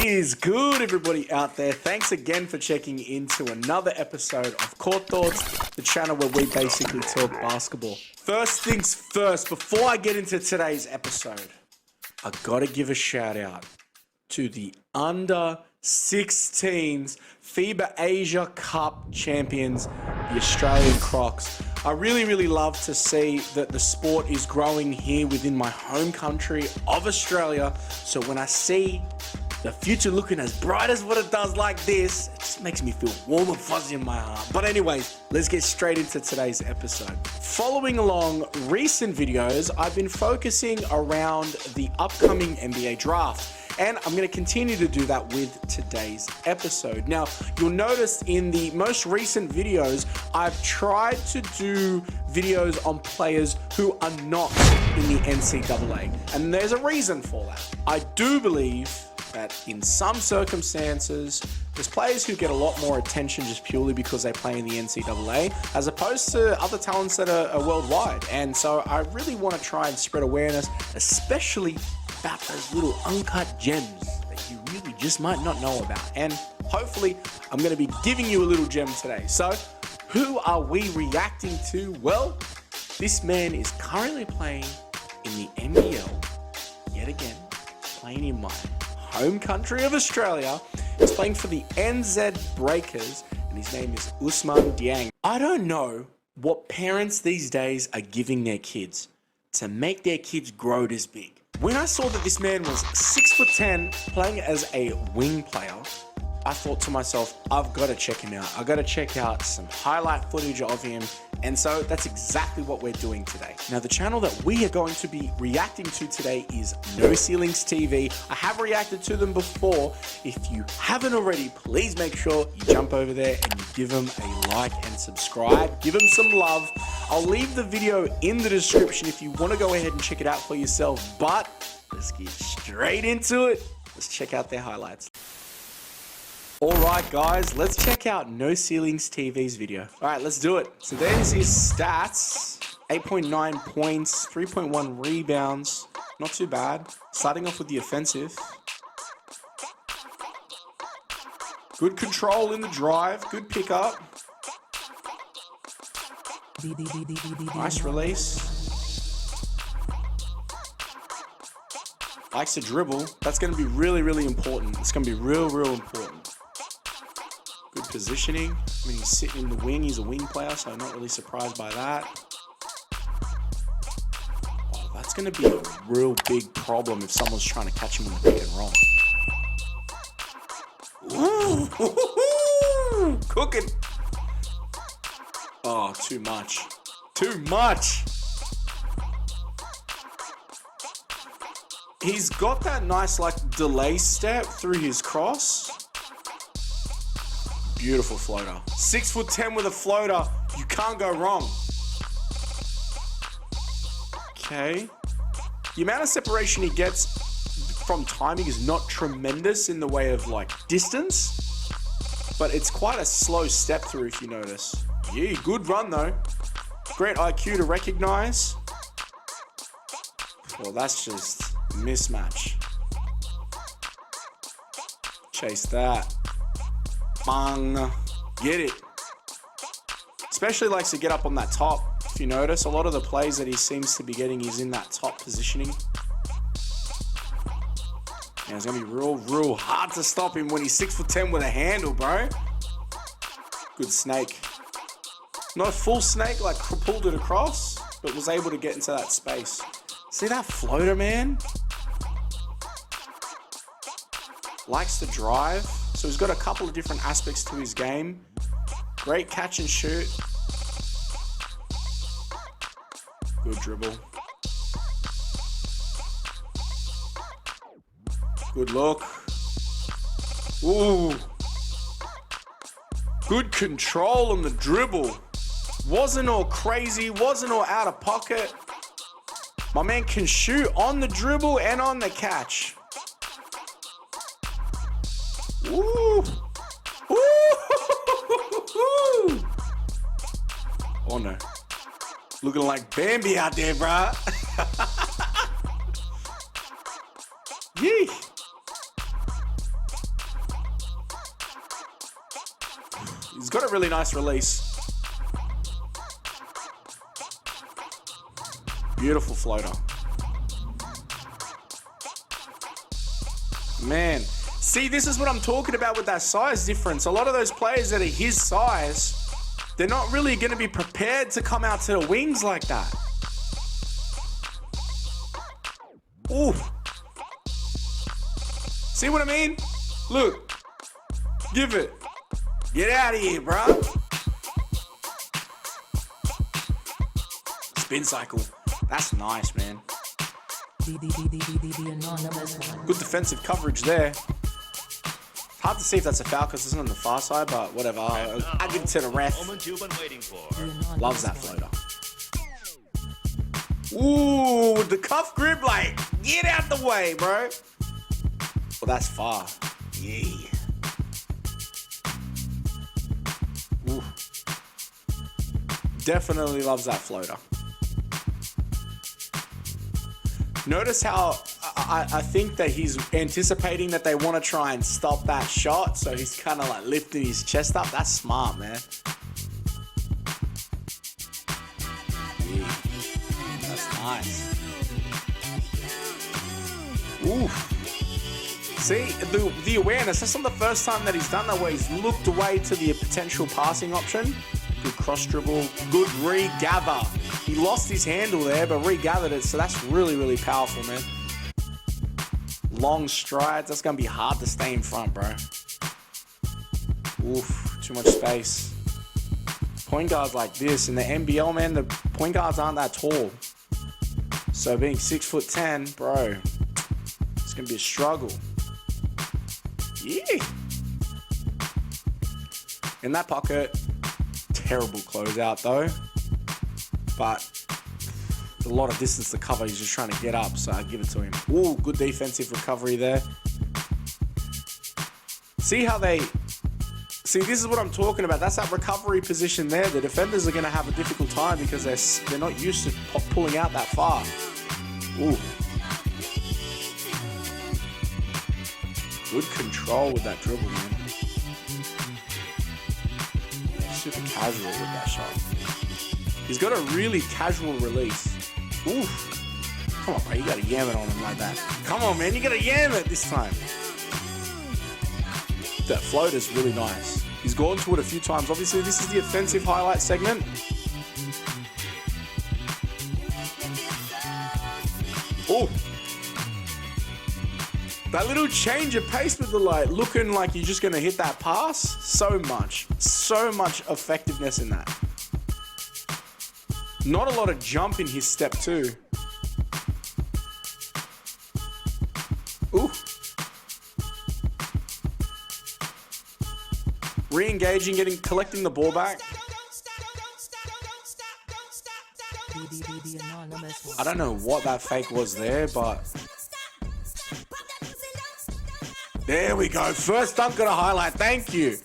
is good, everybody out there? Thanks again for checking into another episode of Court Thoughts, the channel where we basically talk basketball. First things first, before I get into today's episode, I gotta give a shout out to the under 16s FIBA Asia Cup champions, the Australian Crocs. I really love to see that the sport is growing here within my home country of Australia. So when I see the future looking as bright as what it does like this, it just makes me feel warm and fuzzy in my heart. But anyways, let's get straight into today's episode. Following along recent videos, I've been focusing around the upcoming NBA draft. And I'm going to continue to do that with today's episode. Now, you'll notice in the most recent videos, I've tried to do videos on players who are not in the NCAA. And there's a reason for that. I do believe that in some circumstances, there's players who get a lot more attention just purely because they play in the NCAA, as opposed to other talents that are worldwide. And so I really want to try and spread awareness, especially about those little uncut gems that you really just might not know about. And hopefully I'm going to be giving you a little gem today. So who are we reacting to? Well, this man is currently playing in the NBL yet again, playing in my home country of Australia. He's playing for the NZ Breakers and his name is Ousmane Dieng. I don't know what parents these days are giving their kids to make their kids grow this big. When I saw that this man was 6'10", playing as a wing player, I thought to myself, I've got to check him out. I've got to check out some highlight footage of him. And so that's exactly what we're doing today. Now, the channel that we are going to be reacting to today is No Ceilings TV. I have reacted to them before. If you haven't already, please make sure you jump over there and you give them a like and subscribe. Give them some love. I'll leave the video in the description if you want to go ahead and check it out for yourself. But let's get straight into it. Let's check out their highlights. Alright guys, let's check out No Ceilings TV's video. Alright, let's do it. So there's his stats. 8.9 points, 3.1 rebounds. Not too bad. Starting off with the offensive. Good control in the drive. Good pickup. Nice release. Likes to dribble. That's going to be really important. It's going to be real important. Good positioning. I mean, he's sitting in the wing. He's a wing player, so I'm not really surprised by that. Oh, that's going to be a real big problem if someone's trying to catch him in the pick and roll. Ooh, cooking. Oh, too much. Too much. He's got that nice, like, delay step through his cross. Beautiful floater. 6'10" with a floater. You can't go wrong. Okay. The amount of separation he gets from timing is not tremendous in the way of like distance, but it's quite a slow step through if you notice. Yeah, good run though. Great IQ to recognize. Well, that's just a mismatch. Chase that. Bang. Get it. Especially likes to get up on that top. If you notice, a lot of the plays that he seems to be getting is in that top positioning. Yeah, it's going to be real hard to stop him when he's 6'10" with a handle, bro. Good snake. Not a full snake, like pulled it across, but was able to get into that space. See that floater, man? Likes to drive. So he's got a couple of different aspects to his game. Great catch and shoot. Good dribble. Good look. Ooh. Good control on the dribble. Wasn't all crazy, wasn't all out of pocket. My man can shoot on the dribble and on the catch. Ooh. Ooh. Oh no. Looking like Bambi out there, bruh. Yee. got a really nice release. Beautiful floater. Man, see, this is what I'm talking about with that size difference. A lot of those players that are his size, they're not really going to be prepared to come out to the wings like that. Ooh. See what I mean? Look. Give it. Get out of here, bro. Spin cycle. That's nice, man. Good defensive coverage there. Hard to see if that's a foul because it's on the far side, but whatever. I'll give it to the ref. Loves that floater. Ooh, the cuff grip, like, get out the way, bro. Well, that's far. Yeah. Ooh. Definitely loves that floater. Notice how I think that he's anticipating that they want to try and stop that shot, so he's kind of like lifting his chest up. That's smart, man. Yeah. That's nice. Ooh. See, the awareness, that's not the first time that he's done that, where he's looked away to the potential passing option. Good cross dribble, good regather. He lost his handle there, but regathered it, so that's really, really powerful, man. Long strides, that's going to be hard to stay in front, bro. Oof, too much space. Point guards like this, in the NBL, man, the point guards aren't that tall. So being 6'10", bro, it's going to be a struggle. Yeah. In that pocket, terrible closeout though. But a lot of distance to cover. He's just trying to get up, so I give it to him. Ooh, good defensive recovery there. See how they... See, this is what I'm talking about. That's that recovery position there. The defenders are going to have a difficult time because they're not used to pulling out that far. Ooh. Good control with that dribble, man. Super casual with that shot. He's got a really casual release. Oof. Come on, bro. You got to yam it on him like that. Come on, man. You got to yam it this time. That floater's really nice. He's gone to it a few times. Obviously, this is the offensive highlight segment. Oh. That little change of pace with the light, looking like you're just going to hit that pass. So much effectiveness in that. Not a lot of jump in his step too. Ooh. Re-engaging, collecting the ball back. I don't know what that fake was there, but... There we go. First dunk got a highlight. Thank you.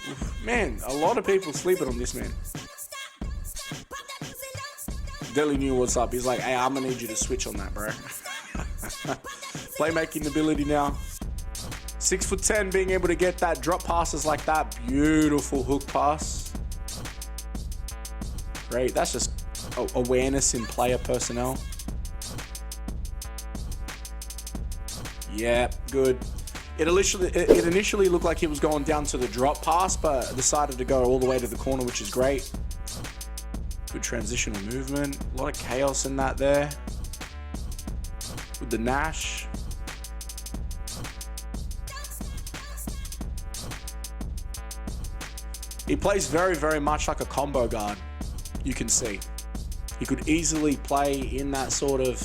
Oof, man, a lot of people sleeping on this, man. Deli knew what's up. He's like, hey, I'm going to need you to switch on that, bro. Playmaking ability now. 6'10", being able to get that drop passes like that. Beautiful hook pass. Great. That's just awareness in player personnel. Yeah, good. It initially looked like he was going down to the drop pass, but decided to go all the way to the corner, which is great. Good transitional movement. A lot of chaos in that there. With the Nash. He plays very, very much like a combo guard, you can see. He could easily play in that sort of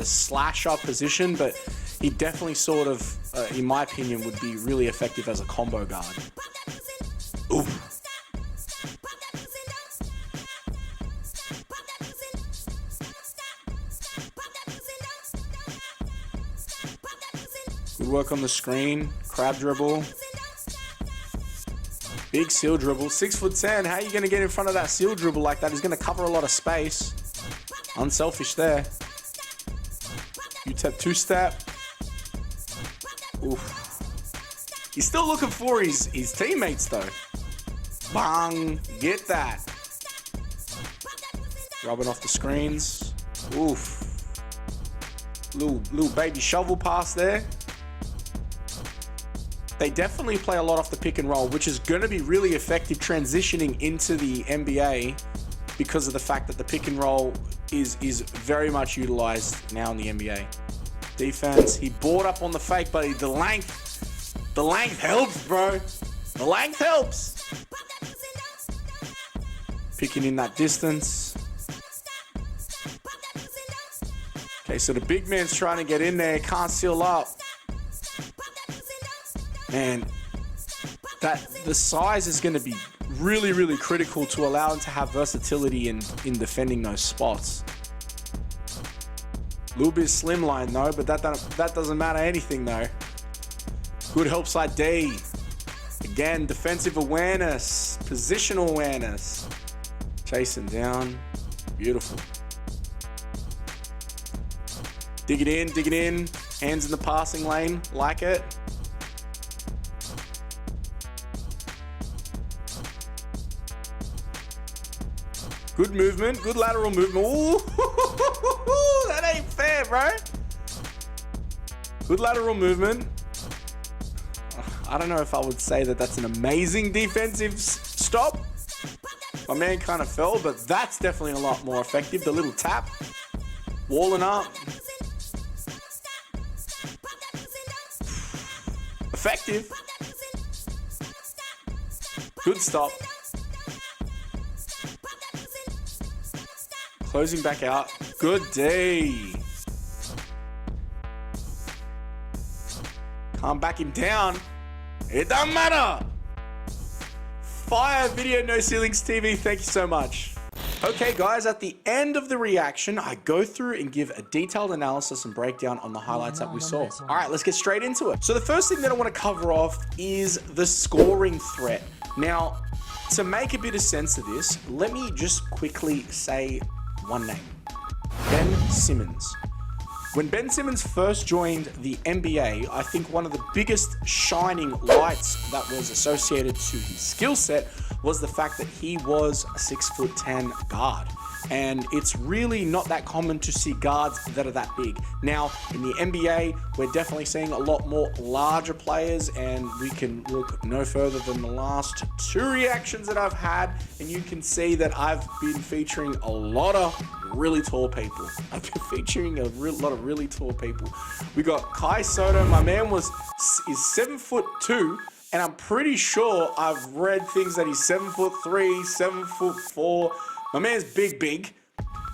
slash-up position, but he definitely sort of, in my opinion, would be really effective as a combo guard. Ooh. Good work on the screen. Crab dribble. Big seal dribble. 6'10". How are you going to get in front of that seal dribble like that? He's going to cover a lot of space. Unselfish there. UTEP two-step. Oof. He's still looking for his teammates though. Bang, get that. Rubbing off the screens. Oof. Little baby shovel pass there. They definitely play a lot off the pick and roll, which is going to be really effective transitioning into the NBA because of the fact that the pick and roll is very much utilized now in the NBA. Defense, he bought up on the fake, but the length helps, bro. The length helps. Picking in that distance. Okay, so the big man's trying to get in there, can't seal up. Man, the size is going to be really, really critical to allow him to have versatility in defending those spots. A little bit slimline though, but that doesn't matter anything though. Good help side D. Again, defensive awareness, positional awareness. Chasing down. Beautiful. Dig it in. Hands in the passing lane. Like it. Good movement. Good lateral movement. Ooh, that ain't fair, bro. Good lateral movement. I don't know if I would say that that's an amazing defensive stop. My man kind of fell, but that's definitely a lot more effective. The little tap. Walling up. Effective. Good stop. Closing back out. Good day. Can't back him down. It doesn't matter. Fire Video No Ceilings TV. Thank you so much. Okay, guys, at the end of the reaction, I go through and give a detailed analysis and breakdown on the highlights that we saw. All right, let's get straight into it. So the first thing that I want to cover off is the scoring threat. Now, to make a bit of sense of this, let me just quickly say one name. Ben Simmons. When Ben Simmons first joined the NBA, I think one of the biggest shining lights that was associated to his skill set was the fact that he was a 6'10" guard. And it's really not that common to see guards that are that big. Now, in the NBA, we're definitely seeing a lot more larger players, and we can look no further than the last two reactions that I've had, and you can see that I've been featuring a lot of really tall people. I've been featuring a lot of really tall people. We got Kai Sotto. My man is 7'2", and I'm pretty sure I've read things that he's 7'3", 7'4". My man's big.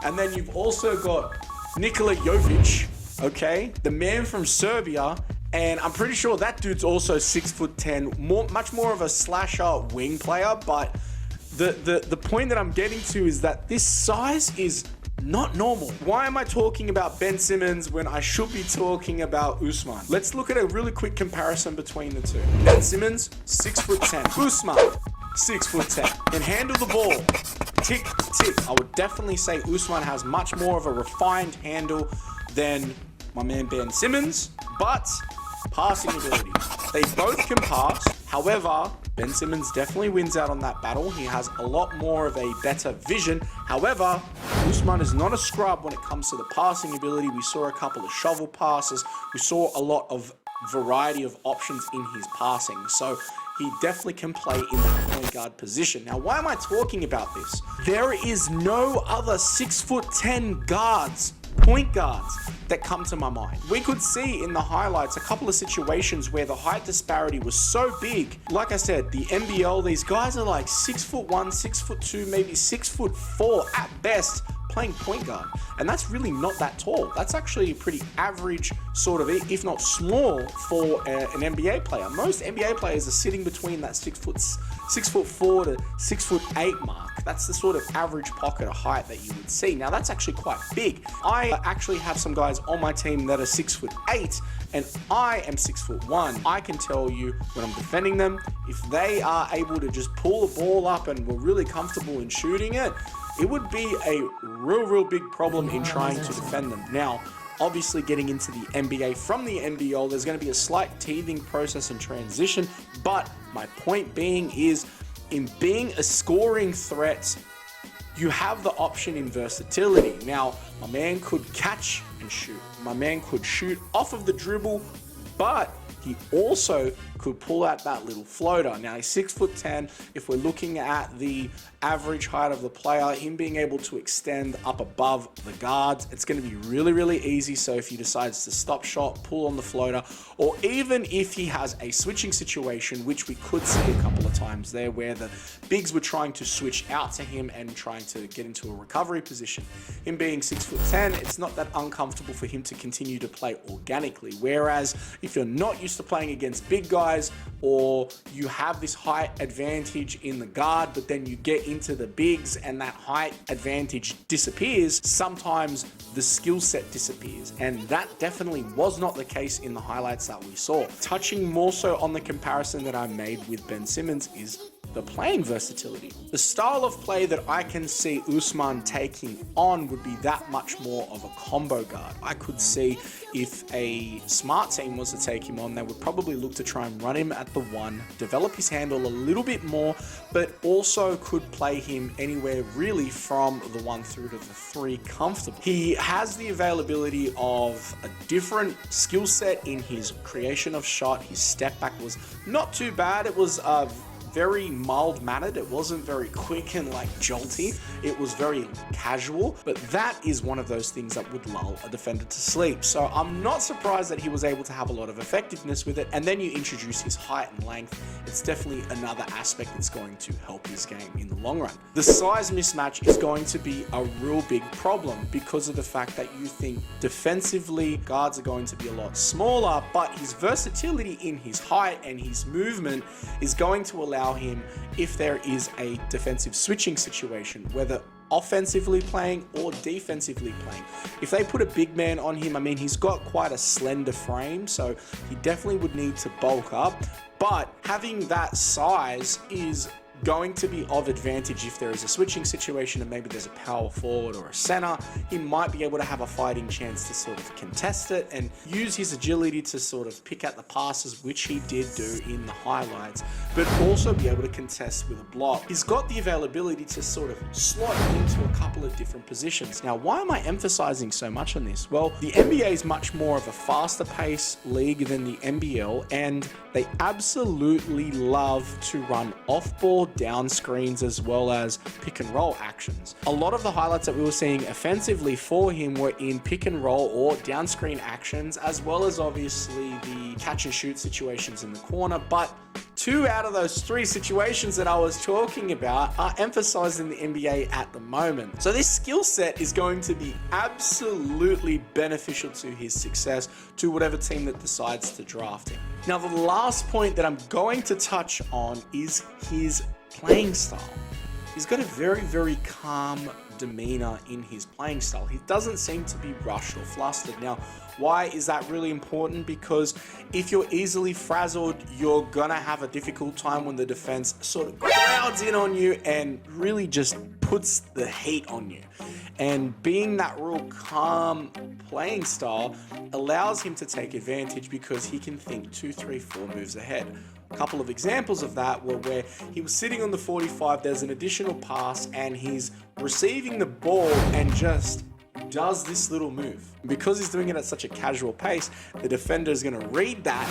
And then you've also got Nikola Jovic, okay? The man from Serbia. And I'm pretty sure that dude's also 6'10", much more of a slasher wing player. But the point that I'm getting to is that this size is not normal. Why am I talking about Ben Simmons when I should be talking about Ousmane? Let's look at a really quick comparison between the two. Ben Simmons, 6'10". Ousmane, 6'10", can handle the ball. Tick. I would definitely say Ousmane has much more of a refined handle than my man Ben Simmons, but passing ability. They both can pass. However, Ben Simmons definitely wins out on that battle. He has a lot more of a better vision. However, Ousmane is not a scrub when it comes to the passing ability. We saw a couple of shovel passes. We saw a lot of variety of options in his passing. So he definitely can play in that point guard position. Now, why am I talking about this? There is no other 6'10" guards, point guards, that come to my mind. We could see in the highlights a couple of situations where the height disparity was so big. Like I said, the NBL, these guys are like 6'1", 6'2", maybe 6'4" at best, playing point guard. And that's really not that tall. That's actually a pretty average sort of, if not small, for an NBA player. Most NBA players are sitting between that 6'4" to 6'8" mark. That's the sort of average pocket of height that you would see. Now that's actually quite big. I actually have some guys on my team that are 6'8", and I am 6'1". I can tell you when I'm defending them, if they are able to just pull the ball up and we're really comfortable in shooting it, it would be a real big problem in trying to defend them. Now, obviously getting into the NBA from the NBL, there's going to be a slight teething process and transition, but my point being is, in being a scoring threat, you have the option in versatility. Now, my man could catch and shoot. My man could shoot off of the dribble, but he also could pull out that little floater. Now, he's 6'10". If we're looking at the average height of the player, him being able to extend up above the guards, it's going to be really, really easy. So if he decides to stop shot, pull on the floater, or even if he has a switching situation, which we could see a couple of times there, where the bigs were trying to switch out to him and trying to get into a recovery position. Him being 6'10", it's not that uncomfortable for him to continue to play organically. Whereas if you're not used to playing against big guys, or you have this height advantage in the guard, but then you get into the bigs and that height advantage disappears, sometimes the skill set disappears. And that definitely was not the case in the highlights that we saw. Touching more so on the comparison that I made with Ben Simmons is the playing versatility. The style of play that I can see Ousmane taking on would be that much more of a combo guard. I could see if a smart team was to take him on, they would probably look to try and run him at the one, develop his handle a little bit more, but also could play him anywhere really from the 1 through to the 3 comfortably. He has the availability of a different skill set in his creation of shot. His step back was not too bad. It was very mild-mannered. It wasn't very quick and like jolty. It was very casual, but that is one of those things that would lull a defender to sleep. So I'm not surprised that he was able to have a lot of effectiveness with it. And then you introduce his height and length. It's definitely another aspect that's going to help his game in the long run. The size mismatch is going to be a real big problem because of the fact that you think defensively guards are going to be a lot smaller, but his versatility in his height and his movement is going to allow him, if there is a defensive switching situation, whether offensively playing or defensively playing. If they put a big man on him, I mean, he's got quite a slender frame, so he definitely would need to bulk up, but having that size is going to be of advantage if there is a switching situation and maybe there's a power forward or a center. He might be able to have a fighting chance to sort of contest it and use his agility to sort of pick out the passes, which he did do in the highlights, but also be able to contest with a block. He's got the availability to sort of slot into a couple of different positions. Now, why am I emphasizing so much on this? Well, the NBA is much more of a faster paced league than the NBL, and they absolutely love to run off-ball down screens as well as pick and roll actions. A lot of the highlights that we were seeing offensively for him were in pick and roll or down screen actions, as well as obviously the catch and shoot situations in the corner. But 2 out of those 3 situations that I was talking about are emphasized in the NBA at the moment. So this skill set is going to be absolutely beneficial to his success, to whatever team that decides to draft him. Now, the last point that I'm going to touch on is his playing style. He's got a very, very calm demeanor in his playing style. He doesn't seem to be rushed or flustered. Now, why is that really important? Because if you're easily frazzled, you're gonna have a difficult time when the defense sort of crowds in on you and really just puts the heat on you. And being that real calm playing style allows him to take advantage because he can think 2, 3, 4 moves ahead. A couple of examples of that were where he was sitting on the 45, there's an additional pass, and he's receiving the ball and just does this little move. Because he's doing it at such a casual pace, the defender is going to read that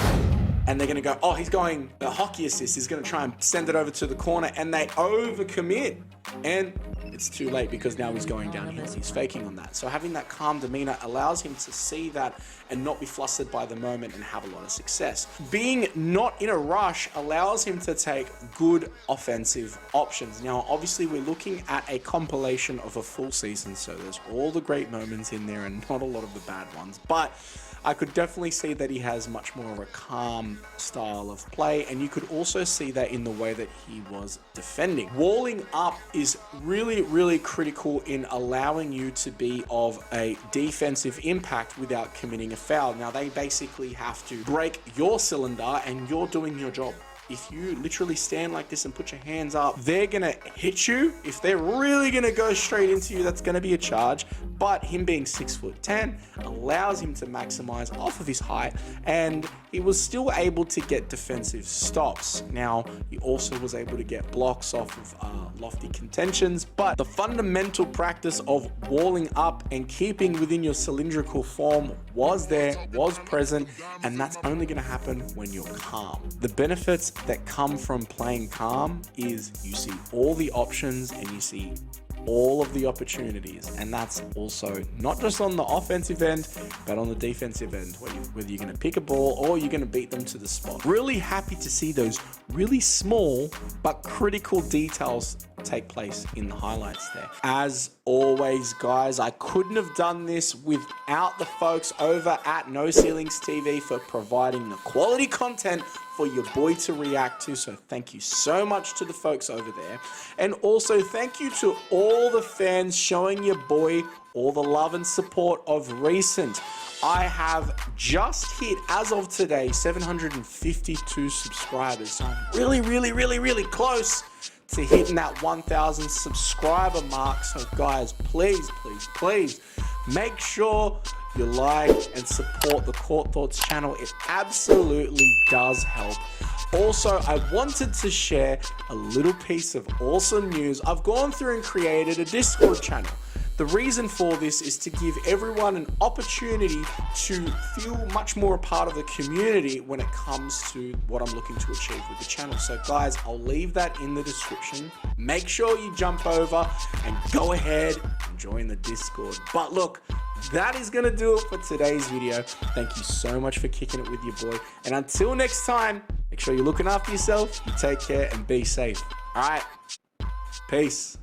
and they're going to go, oh, he's going a hockey assist. He's going to try and send it over to the corner, and they overcommit. And it's too late because now he's going downhill. He's faking on that. So having that calm demeanor allows him to see that and not be flustered by the moment and have a lot of success. Being not in a rush allows him to take good offensive options. Now, obviously, we're looking at a compilation of a full season, so there's all the great moments in there and not a lot of the bad ones. But I could definitely see that he has much more of a calm style of play, and you could also see that in the way that he was defending. Walling up is really, really critical in allowing you to be of a defensive impact without committing a foul. Now, they basically have to break your cylinder and you're doing your job. if you literally stand like this and put your hands up, they're gonna hit you. If they're really gonna go straight into you, that's gonna be a charge. But him being 6'10" allows him to maximize off of his height, and he was still able to get defensive stops. Now, he also was able to get blocks off of lofty contentions, but the fundamental practice of walling up and keeping within your cylindrical form was present, and that's only going to happen when you're calm. The benefits that come from playing calm is you see all the options and you see all of the opportunities, and that's also not just on the offensive end but on the defensive end, whether you're going to pick a ball or you're going to beat them to the spot. Really happy to see those really small but critical details take place in the highlights there. As always, guys, I couldn't have done this without the folks over at No Ceilings TV for providing the quality content for your boy to react to. So thank you so much to the folks over there. And also thank you to all the fans showing your boy all the love and support of recent. I have just hit, as of today, 752 subscribers. So I'm really close to hitting that 1,000 subscriber mark. So guys, please make sure you like and support the Court Thoughts channel. It absolutely does help. Also, I wanted to share a little piece of awesome news. I've gone through and created a Discord channel. The reason for this is to give everyone an opportunity to feel much more a part of the community when it comes to what I'm looking to achieve with the channel. So guys, I'll leave that in the description. Make sure you jump over and go ahead and join the Discord. But look, that is going to do it for today's video. Thank you so much for kicking it with your boy. And until next time, make sure you're looking after yourself, you take care, and be safe. All right, peace.